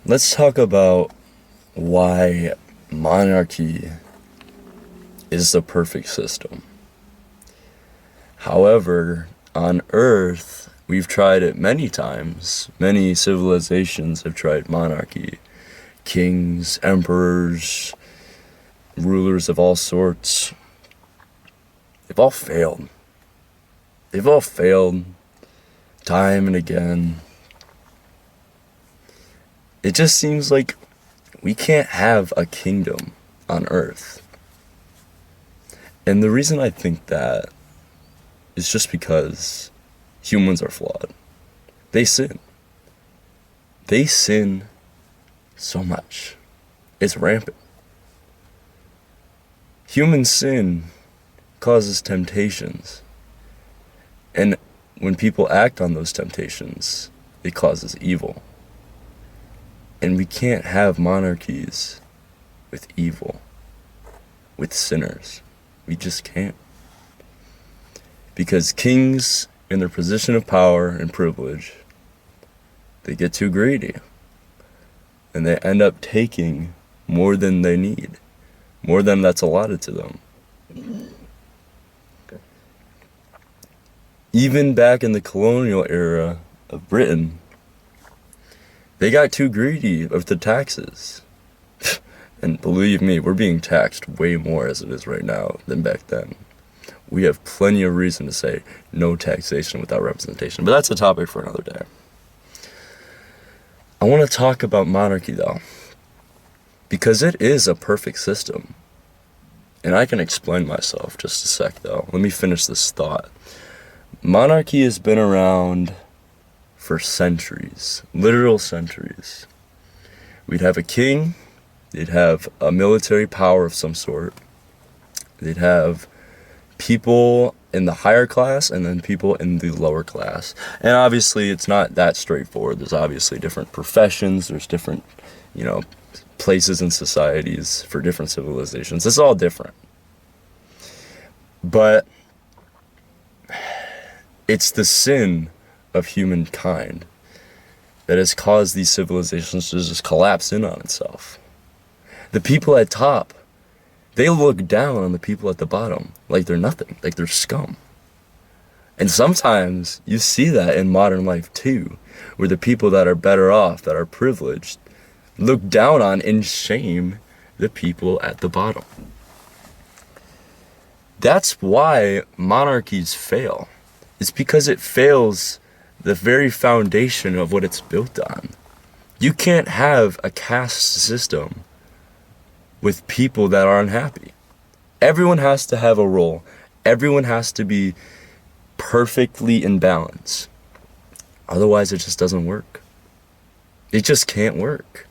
Let's talk about why monarchy is the perfect system. However, on Earth, we've tried it many times. Many civilizations have tried monarchy. Kings, emperors, rulers of all sorts. They've all failed. They've all failed time and again. It just seems like we can't have a kingdom on Earth. And the reason I think that is just because humans are flawed. They sin. They sin so much. It's rampant. Human sin causes temptations. And when people act on those temptations, it causes evil. And we can't have monarchies with evil, with sinners. We just can't. Because kings, in their position of power and privilege, they get too greedy. And they end up taking more than they need, more than that's allotted to them. Even back in the colonial era of Britain, they got too greedy of the taxes. And believe me, we're being taxed way more as it is right now than back then. We have plenty of reason to say no taxation without representation. But that's a topic for another day. I want to talk about monarchy though, because it is a perfect system. And I can explain myself just a sec though. Let me finish this thought. Monarchy has been around for centuries, literal centuries. We'd have a king, they'd have a military power of some sort, they'd have people in the higher class and then people in the lower class. And obviously it's not that straightforward. There's obviously different professions, there's different, places and societies for different civilizations. It's all different. But it's the sin of humankind that has caused these civilizations to just collapse in on itself. The people at top, they look down on the people at the bottom like they're nothing, like they're scum. And sometimes you see that in modern life too, where the people that are better off, that are privileged, look down on and shame the people at the bottom. That's why monarchies fail. It's because it fails the very foundation of what it's built on. You can't have a caste system with people that are unhappy. Everyone has to have a role. Everyone has to be perfectly in balance. Otherwise, it just doesn't work. It just can't work.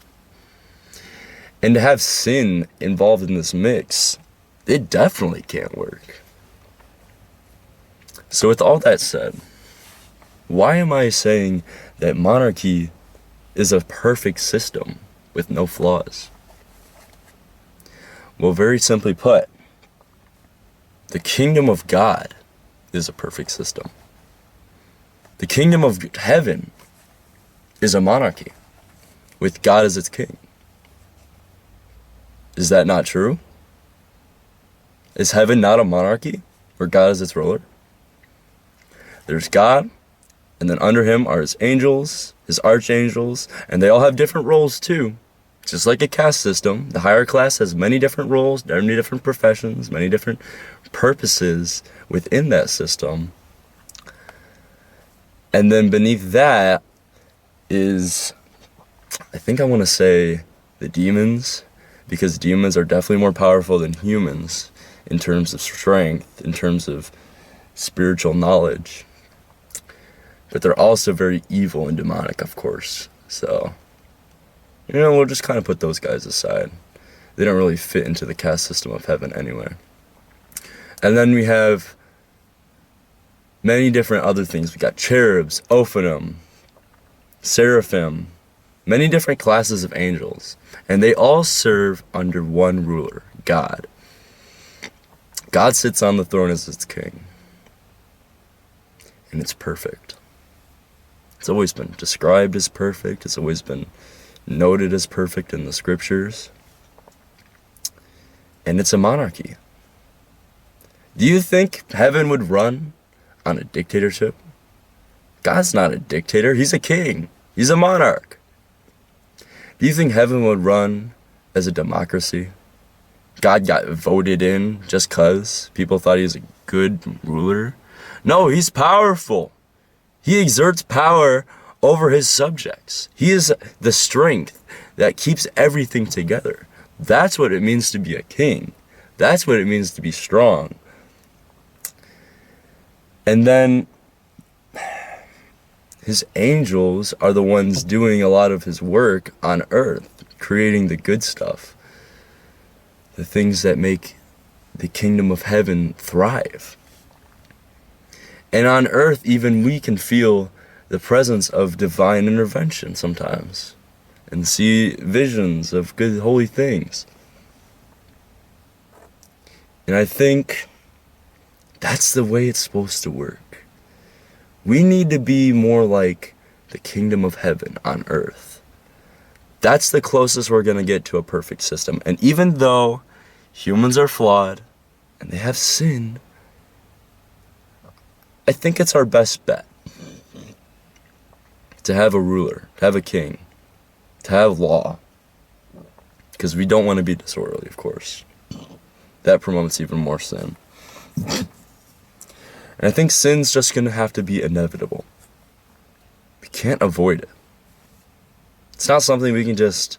And to have sin involved in this mix, it definitely can't work. So with all that said, why am I saying that monarchy is a perfect system with no flaws? Well, very simply put, the kingdom of God is a perfect system. The kingdom of heaven is a monarchy with God as its king. Is that not true? Is heaven not a monarchy where God is its ruler? There's God, and then under him are his angels, his archangels, and they all have different roles too. Just like a caste system, the higher class has many different roles, many different professions, many different purposes within that system. And then beneath that is, I think I want to say, the demons, because demons are definitely more powerful than humans in terms of strength, in terms of spiritual knowledge. But they're also very evil and demonic, of course. So, we'll just kind of put those guys aside. They don't really fit into the caste system of heaven anyway. And then we have many different other things. We got cherubs, Ophanim, seraphim, many different classes of angels. And they all serve under one ruler, God. God sits on the throne as its king. And it's perfect. It's always been described as perfect. It's always been noted as perfect in the scriptures. And it's a monarchy. Do you think heaven would run on a dictatorship? God's not a dictator. He's a king. He's a monarch. Do you think heaven would run as a democracy? God got voted in just because people thought he was a good ruler? No, he's powerful. He exerts power over his subjects. He is the strength that keeps everything together. That's what it means to be a king. That's what it means to be strong. And then his angels are the ones doing a lot of his work on earth, creating the good stuff, the things that make the kingdom of heaven thrive. And on earth, even we can feel the presence of divine intervention sometimes and see visions of good, holy things. And I think that's the way it's supposed to work. We need to be more like the kingdom of heaven on earth. That's the closest we're going to get to a perfect system. And even though humans are flawed and they have sin, I think it's our best bet to have a ruler, to have a king, to have law. Because we don't want to be disorderly, of course. That promotes even more sin. And I think sin's just going to have to be inevitable. We can't avoid it. It's not something we can just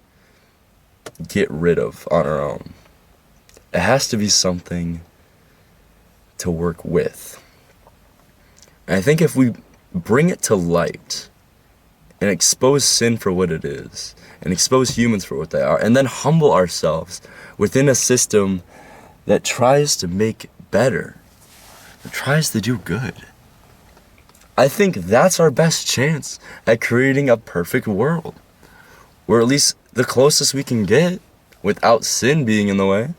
get rid of on our own. It has to be something to work with. And I think if we bring it to light and expose sin for what it is, and expose humans for what they are, and then humble ourselves within a system that tries to make better, that tries to do good, I think that's our best chance at creating a perfect world. Or at least the closest we can get without sin being in the way.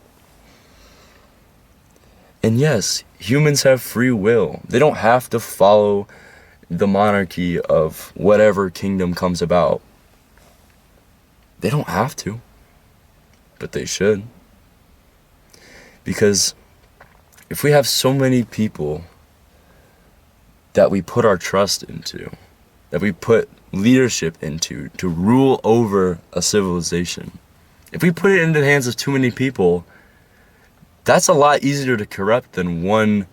And yes, humans have free will. They don't have to follow the monarchy of whatever kingdom comes about. They don't have to, but they should. Because if we have so many people that we put our trust into, that we put leadership into to rule over a civilization, if we put it into the hands of too many people, that's a lot easier to corrupt than one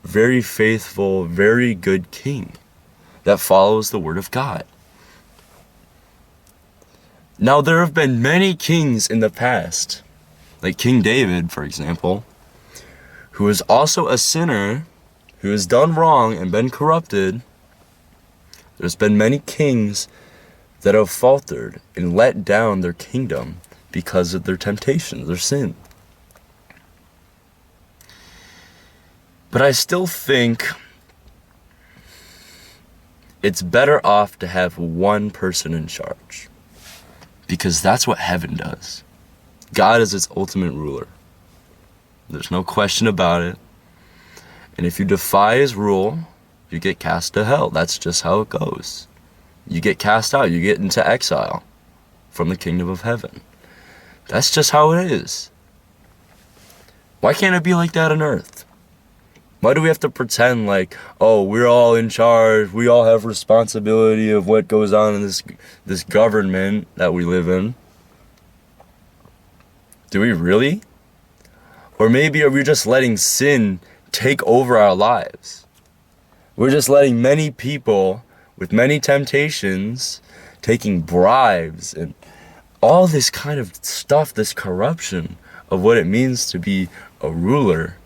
very faithful, very good king that follows the word of God. Now, there have been many kings in the past, like King David, for example, who is also a sinner, who has done wrong and been corrupted. There's been many kings that have faltered and let down their kingdom because of their temptations, their sin. But I still think it's better off to have one person in charge, because that's what heaven does. God is its ultimate ruler. There's no question about it. And if you defy his rule, you get cast to hell. That's just how it goes. You get cast out. You get into exile from the kingdom of heaven. That's just how it is. Why can't it be like that on earth? Why do we have to pretend like, oh, we're all in charge, we all have responsibility of what goes on in this government that we live in? Do we really? Or maybe are we just letting sin take over our lives? We're just letting many people with many temptations, taking bribes and all this kind of stuff, this corruption of what it means to be a ruler.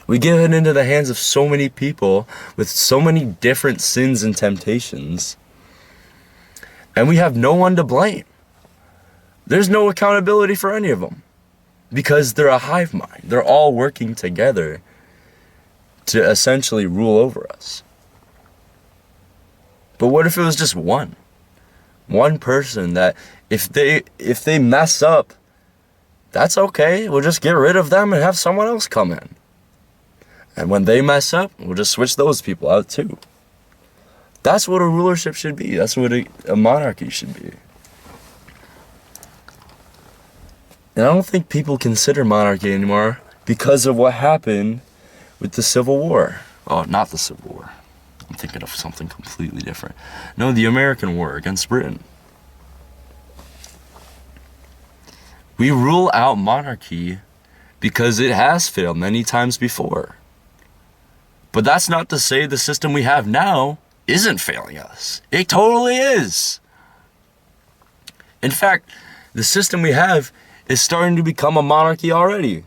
We give it into the hands of so many people with so many different sins and temptations, and we have no one to blame. There's no accountability for any of them because they're a hive mind. They're all working together to essentially rule over us. But what if it was just one person that if they mess up, that's okay. We'll just get rid of them and have someone else come in. And when they mess up, we'll just switch those people out too. That's what a rulership should be. That's what a monarchy should be. And I don't think people consider monarchy anymore because of what happened with the Civil War. Oh, not the Civil War. I'm thinking of something completely different. No, the American War against Britain. We rule out monarchy because it has failed many times before. But that's not to say the system we have now isn't failing us. It totally is. In fact, the system we have is starting to become a monarchy already.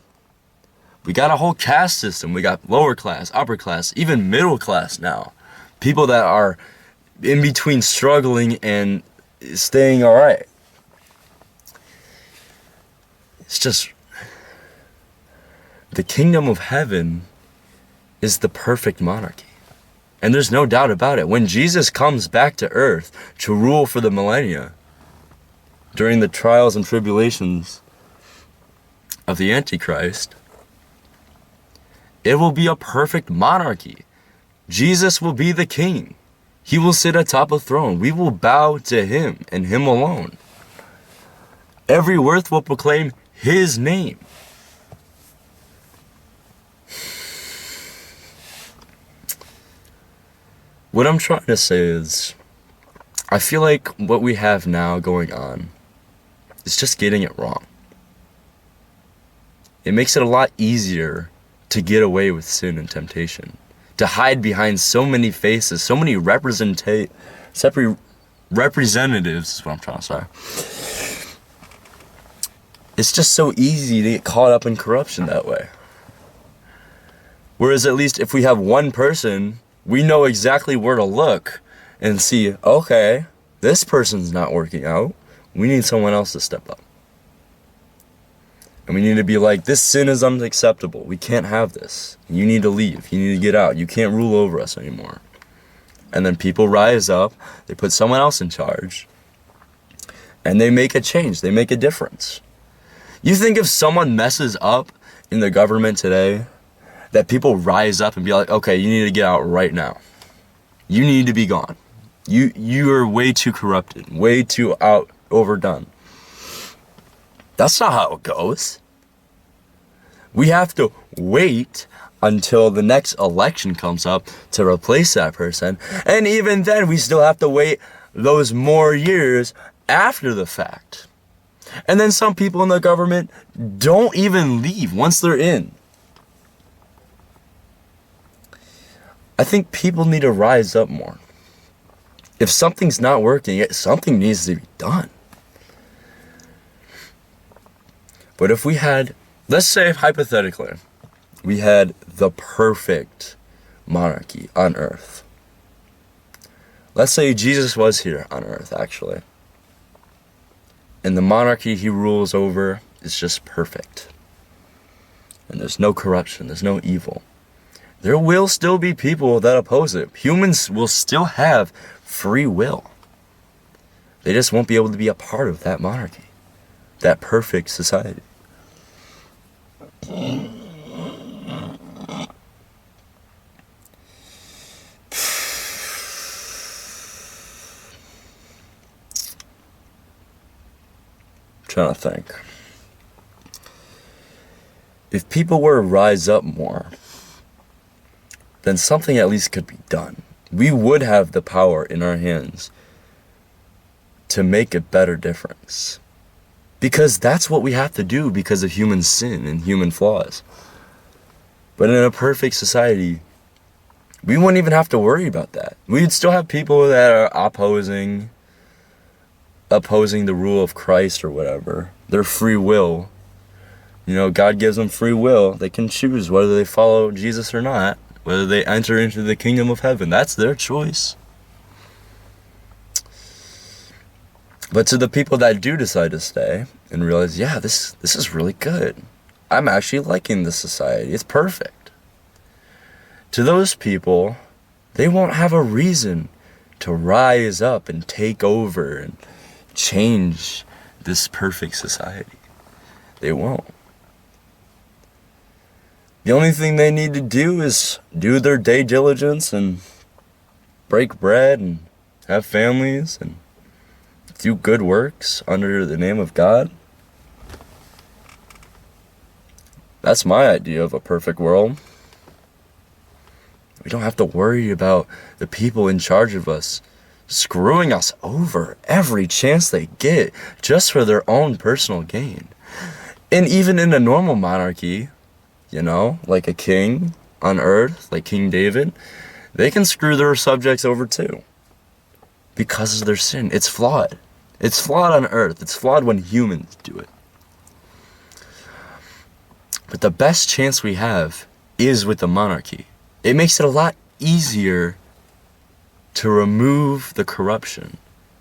We got a whole caste system. We got lower class, upper class, even middle class now. People that are in between struggling and staying all right. It's just, the kingdom of heaven is the perfect monarchy. And there's no doubt about it. When Jesus comes back to earth to rule for the millennia, during the trials and tribulations of the Antichrist, it will be a perfect monarchy. Jesus will be the king. He will sit atop a throne. We will bow to him and him alone. Every earth will proclaim his name. What I'm trying to say is, I feel like what we have now going on is just getting it wrong. It makes it a lot easier to get away with sin and temptation, to hide behind so many faces, so many representatives is what I'm trying to say. It's just so easy to get caught up in corruption that way. Whereas at least if we have one person, we know exactly where to look and see, okay, this person's not working out. We need someone else to step up. And we need to be like, this sin is unacceptable. We can't have this. You need to leave. You need to get out. You can't rule over us anymore. And then people rise up. They put someone else in charge. And they make a change. They make a difference. You think if someone messes up in the government today, that people rise up and be like, okay, you need to get out right now. You need to be gone. You are way too corrupted, way too overdone. That's not how it goes. We have to wait until the next election comes up to replace that person. And even then, we still have to wait those more years after the fact. And then some people in the government don't even leave once they're in. I think people need to rise up more. If something's not working, something needs to be done. But if we had, let's say hypothetically, we had the perfect monarchy on earth. Let's say Jesus was here on earth, actually. And the monarchy he rules over is just perfect. And there's no corruption, there's no evil. There will still be people that oppose it. Humans will still have free will. They just won't be able to be a part of that monarchy, that perfect society. Trying to think. If people were to rise up more, then something at least could be done. We would have the power in our hands to make a better difference. Because that's what we have to do because of human sin and human flaws. But in a perfect society, we wouldn't even have to worry about that. We'd still have people that are opposing the rule of Christ or whatever. Their free will. You know, God gives them free will. They can choose whether they follow Jesus or not. Whether they enter into the kingdom of heaven. That's their choice. But to the people that do decide to stay and realize, yeah, this is really good. I'm actually liking this society. It's perfect. To those people, they won't have a reason to rise up and take over and change this perfect society. They won't. The only thing they need to do is do their due diligence and break bread and have families and do good works under the name of God. That's my idea of a perfect world. We don't have to worry about the people in charge of us screwing us over every chance they get just for their own personal gain. And even in a normal monarchy, like a king on earth, like King David, they can screw their subjects over too because of their sin. It's flawed. It's flawed on earth. It's flawed when humans do it. But the best chance we have is with the monarchy. It makes it a lot easier to remove the corruption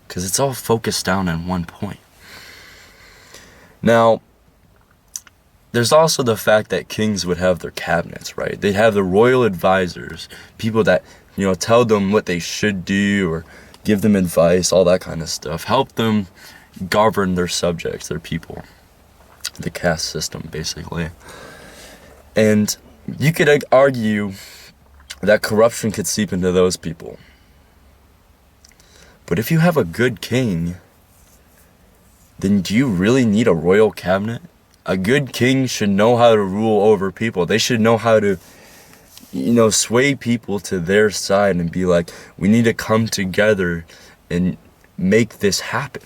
because it's all focused down on one point. Now, there's also the fact that kings would have their cabinets, right? They'd have the royal advisors, people that, tell them what they should do or give them advice, all that kind of stuff. Help them govern their subjects, their people. The caste system, basically. And you could argue that corruption could seep into those people. But if you have a good king, then do you really need a royal cabinet? A good king should know how to rule over people. They should know how to, sway people to their side and be like, we need to come together and make this happen,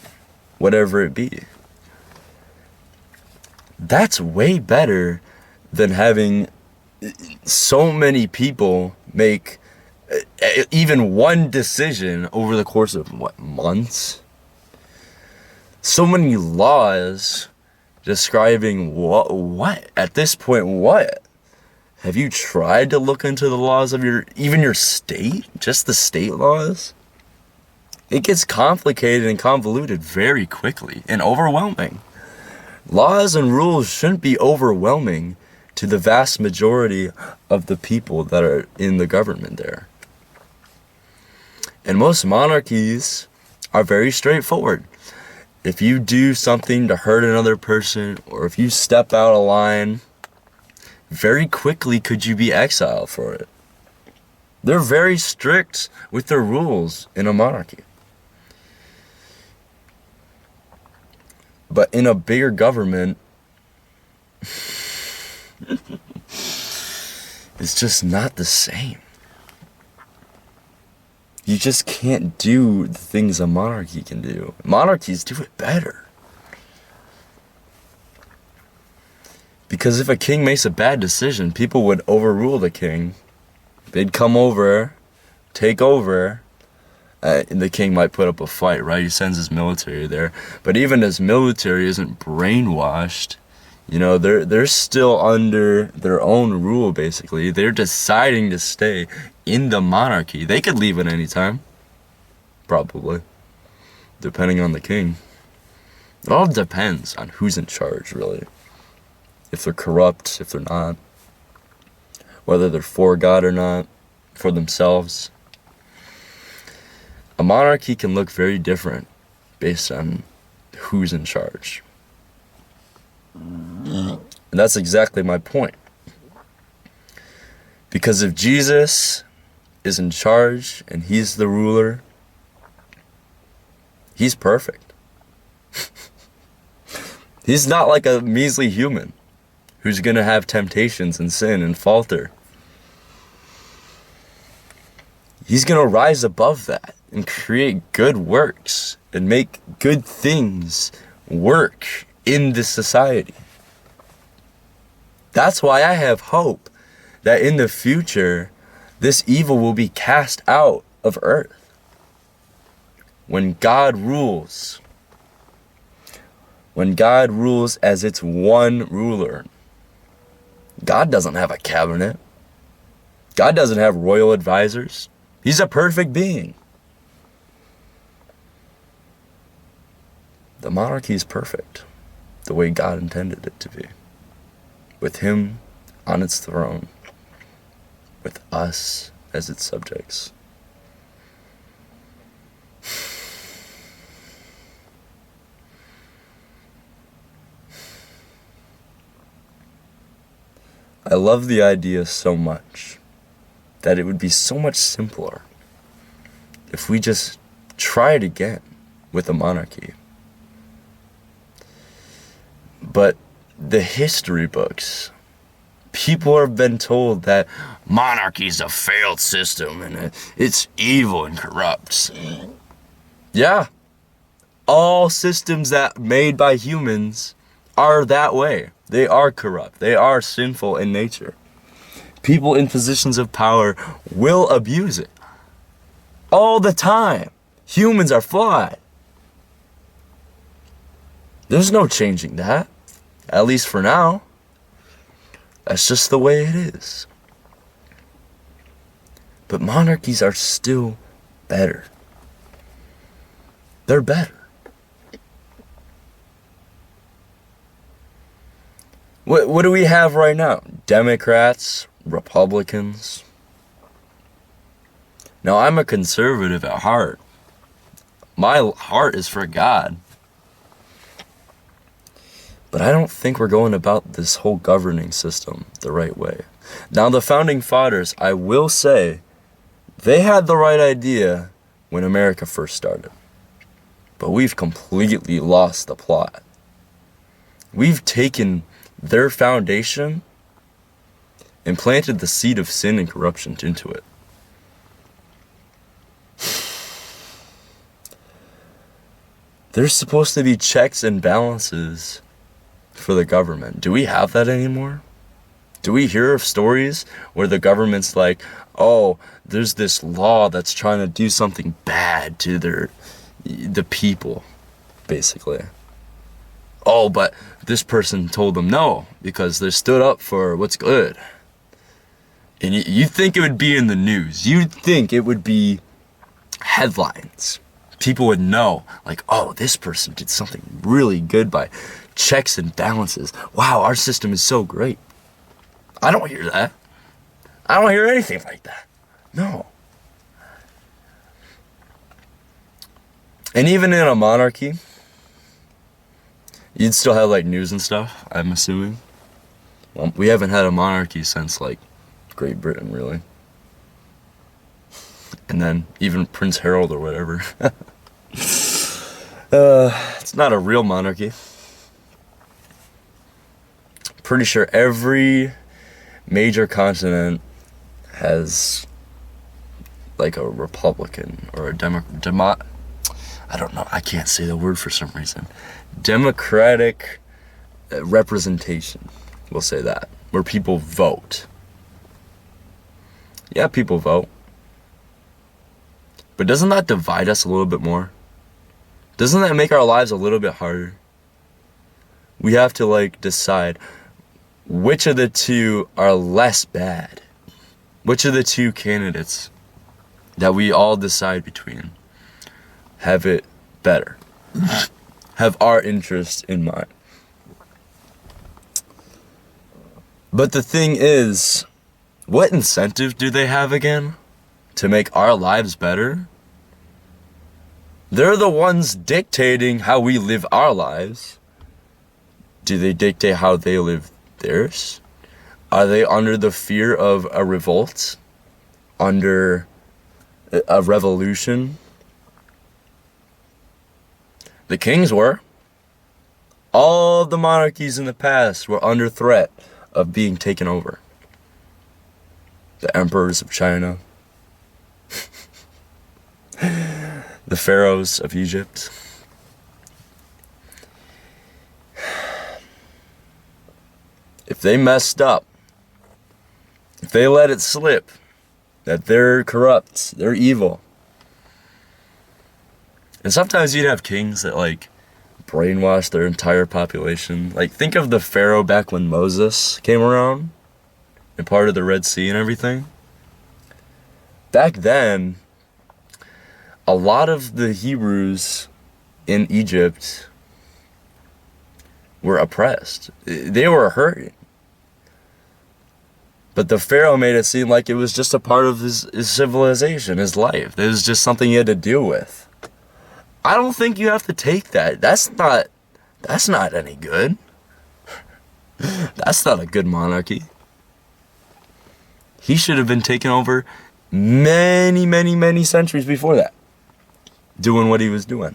whatever it be. That's way better than having so many people make even one decision over the course of, months? So many laws describing what? At this point, what? Have you tried to look into the laws of even your state? Just the state laws? It gets complicated and convoluted very quickly and overwhelming. Laws and rules shouldn't be overwhelming to the vast majority of the people that are in the government there. And most monarchies are very straightforward. If you do something to hurt another person, or if you step out of line, very quickly could you be exiled for it. They're very strict with their rules in a monarchy. But in a bigger government, it's just not the same. You just can't do the things a monarchy can do. Monarchies do it better. Because if a king makes a bad decision, people would overrule the king. They'd come over, take over, and the king might put up a fight, right? He sends his military there. But even his military isn't brainwashed. They're still under their own rule, basically. They're deciding to stay in the monarchy. They could leave at any time. Probably. Depending on the king. It all depends on who's in charge, really. If they're corrupt, if they're not. Whether they're for God or not. For themselves. A monarchy can look very different based on who's in charge. And that's exactly my point. Because if Jesus is in charge and he's the ruler, he's perfect. He's not like a measly human who's going to have temptations and sin and falter. He's going to rise above that and create good works and make good things work in this society. That's why I have hope that in the future, this evil will be cast out of earth. When God rules. When God rules as its one ruler. God doesn't have a cabinet. God doesn't have royal advisors. He's a perfect being. The monarchy is perfect, the way God intended it to be. With him on its throne, with us as its subjects. I love the idea so much that it would be so much simpler if we just tried again with a monarchy. But the history books People have been told that monarchy is a failed system and it's evil and corrupt. Yeah, all systems that made by humans are that way. They are corrupt. They are sinful in nature. People in positions of power will abuse it all the time. Humans are flawed. There's no changing that, at least for now. That's just the way it is. But monarchies are still better. They're better. What do we have right now? Democrats, Republicans. Now, I'm a conservative at heart. My heart is for God. But I don't think we're going about this whole governing system the right way. Now, the founding fathers, I will say, they had the right idea when America first started. But we've completely lost the plot. We've taken their foundation and planted the seed of sin and corruption into it. There's supposed to be checks and balances for the government. Do we have that anymore? Do we hear of stories where the government's like, oh, there's this law that's trying to do something bad to the people, basically. Oh, but this person told them no because they stood up for what's good. And you'd think it would be in the news. You'd think it would be headlines. People would know, like, oh, this person did something really good by checks and balances. Wow, our system is so great. I don't hear that. I don't hear anything like that. No. And even in a monarchy, you'd still have like news and stuff, I'm assuming. Well, we haven't had a monarchy since like Great Britain, really. And then even Prince Harold or whatever. It's not a real monarchy. Pretty sure every major continent has like a Republican or a I don't know, I can't say the word for some reason. Democratic representation, we'll say that, where people vote. Yeah, people vote. But doesn't that divide us a little bit more? Doesn't that make our lives a little bit harder? We have to like decide which of the two are less bad. Which of the two candidates that we all decide between have it better. Have our interests in mind. But the thing is, what incentive do they have again to make our lives better? They're the ones dictating how we live our lives. Do they dictate how they live theirs? Are they under the fear of a revolt? Under a revolution? The kings were. All of the monarchies in the past were under threat of being taken over. The emperors of China. The pharaohs of Egypt. If they messed up, if they let it slip, that they're corrupt, they're evil. And sometimes you'd have kings that like brainwash their entire population. Like think of the pharaoh back when Moses came around and part of the Red Sea and everything. Back then, a lot of the Hebrews in Egypt were oppressed. They were hurting. But the Pharaoh made it seem like it was just a part of his civilization, his life. It was just something he had to deal with. I don't think you have to take that. That's not any good. That's not a good monarchy. He should have been taken over many, many, many centuries before that, doing what he was doing.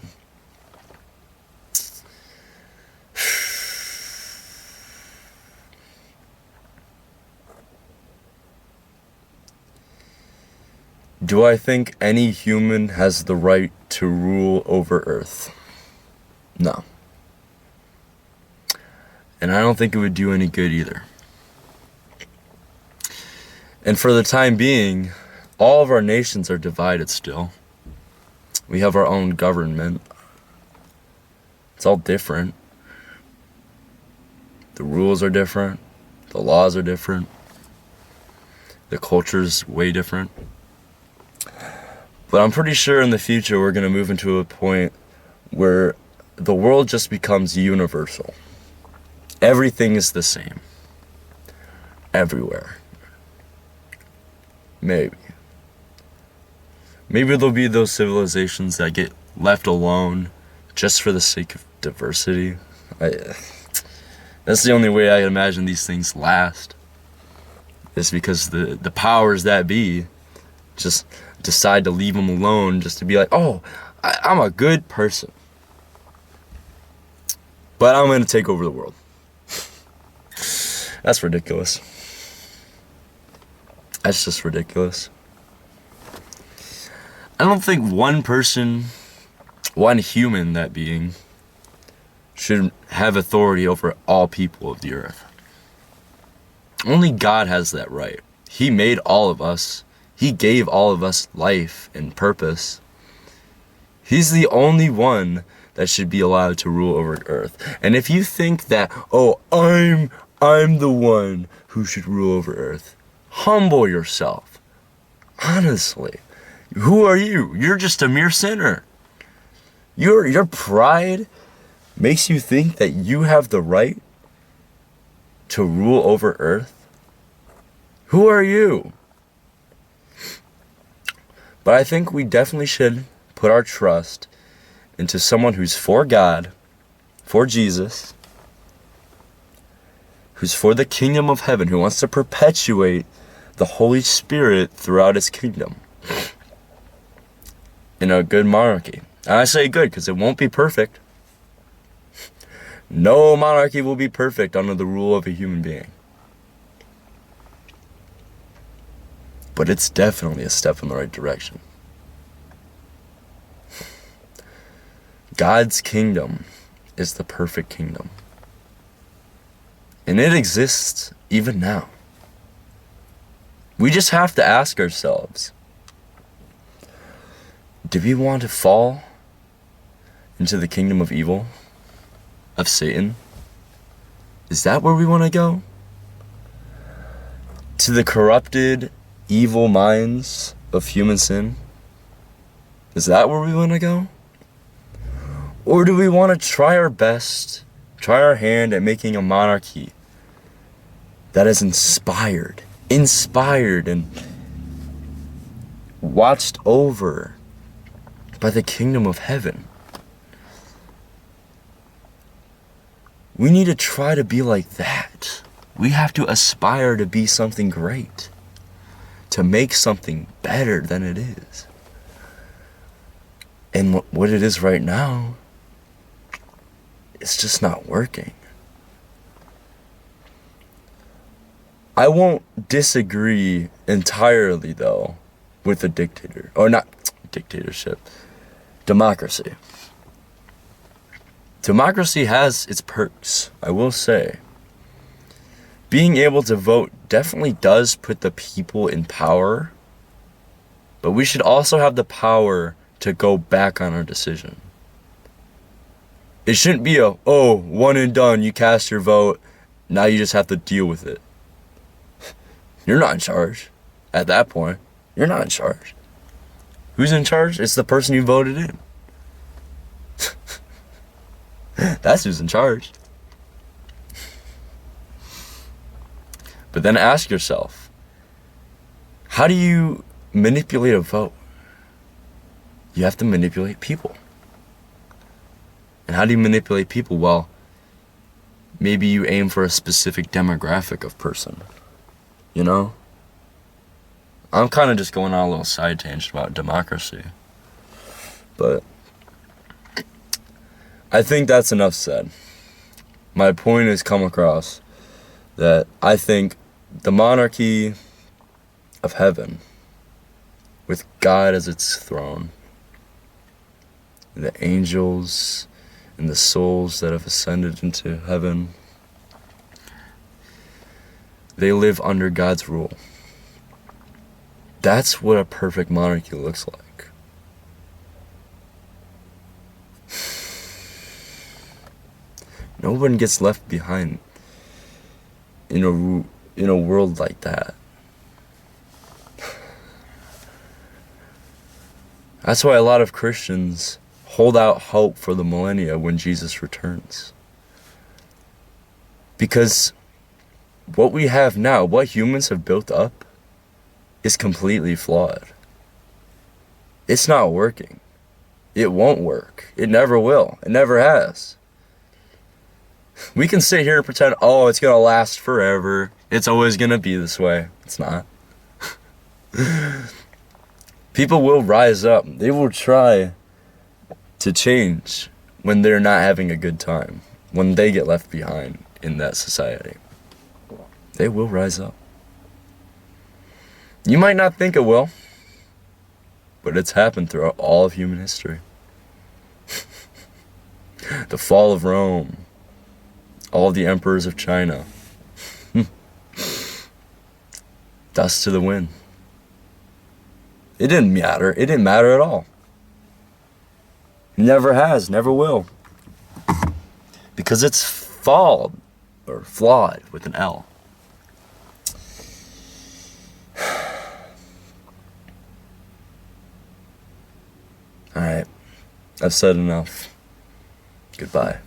Do I think any human has the right to rule over Earth? No. And I don't think it would do any good either. And for the time being, all of our nations are divided still. We have our own government. It's all different. The rules are different. The laws are different. The culture's way different. But I'm pretty sure in the future we're going to move into a point where the world just becomes universal. Everything is the same. Everywhere. Maybe. Maybe there'll be those civilizations that get left alone just for the sake of diversity. That's the only way I imagine these things last. It's because the powers that be just decide to leave them alone just to be like, oh, I'm a good person. But I'm going to take over the world. That's ridiculous. That's just ridiculous. I don't think one person, one human, that being, should have authority over all people of the earth. Only God has that right. He made all of us. He gave all of us life and purpose. He's the only one that should be allowed to rule over earth. And if you think that, oh, I'm the one who should rule over earth, humble yourself. Honestly. Who are you? You're just a mere sinner. Your pride makes you think that you have the right to rule over earth. Who are you? But I think we definitely should put our trust into someone who's for God, for Jesus, who's for the kingdom of heaven, who wants to perpetuate the Holy Spirit throughout his kingdom in a good monarchy. And I say good because it won't be perfect. No monarchy will be perfect under the rule of a human being. But it's definitely a step in the right direction. God's kingdom is the perfect kingdom. And it exists even now. We just have to ask ourselves, do we want to fall into the kingdom of evil, of Satan? Is that where we want to go? To the corrupted, evil minds of human sin? Is that where we want to go? Or do we want to try our best, try our hand at making a monarchy that is inspired and watched over by the kingdom of heaven? We need to try to be like that. We have to aspire to be something great, to make something better than it is. And what it is right now, it's just not working. I won't disagree entirely, though, with a dictator. Or not dictatorship. Democracy. Democracy has its perks, I will say. Being able to vote definitely does put the people in power, but we should also have the power to go back on our decision. It shouldn't be one and done, you cast your vote, now you just have to deal with it. You're not in charge. At that point, you're not in charge. Who's in charge? It's the person you voted in. That's who's in charge. But then ask yourself, how do you manipulate a vote? You have to manipulate people. And how do you manipulate people? Well, maybe you aim for a specific demographic of person. You know? I'm kind of just going on a little side tangent about democracy. But I think that's enough said. My point has come across that I think the monarchy of heaven with God as its throne. And the angels and the souls that have ascended into heaven, they live under God's rule. That's what a perfect monarchy looks like. No one gets left behind in a world like that. That's why a lot of Christians hold out hope for the millennia when Jesus returns. Because what we have now, what humans have built up, is completely flawed. It's not working. It won't work. It never will. It never has. We can sit here and pretend, oh, it's going to last forever. It's always going to be this way. It's not. People will rise up. They will try to change when they're not having a good time, when they get left behind in that society. They will rise up. You might not think it will, but it's happened throughout all of human history. The fall of Rome, all the emperors of China. Dust to the wind. It didn't matter. It didn't matter at all. Never has, never will. Because it's flawed with an L. Alright, I've said enough. Goodbye.